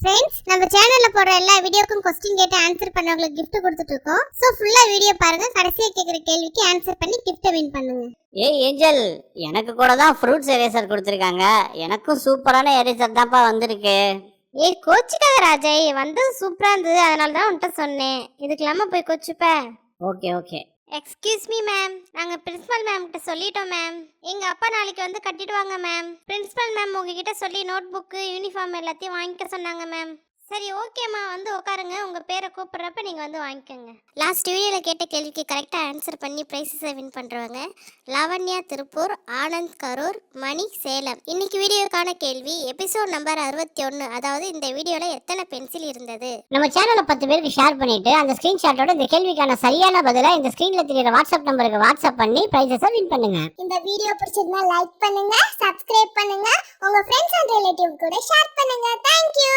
Friends நம்ம சேனல்ல போடுற எல்லா வீடியோக்கும் क्वेश्चन கேட்டு ஆன்சர் பண்ணவங்களுக்கு gift கொடுத்துட்டு இருக்கோம். சோ ஃபுல்லா வீடியோ பாருங்க. கடைசியா கேக்குற கேள்விக்கு ஆன்சர் பண்ணி gift வின் பண்ணுங்க. ஏய் ஏஞ்சல், எனக்கு கூட தான் ஃப்ரூட்ஸ் எரேசர் கொடுத்துருக்காங்க. எனக்கும் சூப்பரான எரேசர் தான்ப்பா வந்திருக்கு. ஏய் கோச்சிக்காத ராஜய், வந்தது சூப்பரா இருந்தது, அதனால தான் உன்கிட்ட சொன்னேன். இதுக்கெல்லாம போய் கோச்சிப்ப. Okay okay. Excuse me ma'am, நாங்க பிரின்சிபல் மேம் கிட்ட சொல்லிட்டோம் மேம். எங்க அப்பா நாளைக்கு வந்து கட்டிடுவாங்க மேம். பிரின்சிபல் மேம் உங்ககிட்ட சொல்லி நோட் புக் யூனிஃபார்ம் எல்லாத்தையும் வாங்கிக்க சொன்னாங்க மேம். சரி ஓகேம்மா, வந்து உட்காருங்க. உங்க பேரை கூப்பிடுறப்ப நீங்க வந்து வாங்கிக்கோங்க. லாஸ்ட் வீடியோல கேட்ட கேள்விக்கு கரெக்டா ஆன்சர் பண்ணி பிரைஸஸை வின் பண்றவங்க லாவண்யா திருப்பூர், ஆனந்த் கரூர், மணி சேலம். இன்னைக்கு வீடியோக்கான கேள்வி எபிசோட் நம்பர் 61, அதாவது இந்த வீடியோல எத்தனை பென்சில் இருந்தது. நம்ம சேனலை 10 பேருக்கு ஷேர் பண்ணிட்டு அந்த ஸ்கிரீன்ஷாட்டோட இந்த கேள்விக்கான சரியான பதிலா இந்த ஸ்கிரீன்ல தெரியுற வாட்ஸ்அப் நம்பருக்கு வாட்ஸ்அப் பண்ணி பிரைஸஸை வின் பண்ணுங்க. இந்த வீடியோ பிடிச்சிருந்தா லைக் பண்ணுங்க, சப்ஸ்கிரைப் பண்ணுங்க, உங்க ஃப்ரெண்ட்ஸ் அண்ட் ரிலேட்டிவ் கூட ஷேர் பண்ணுங்க. Thank you.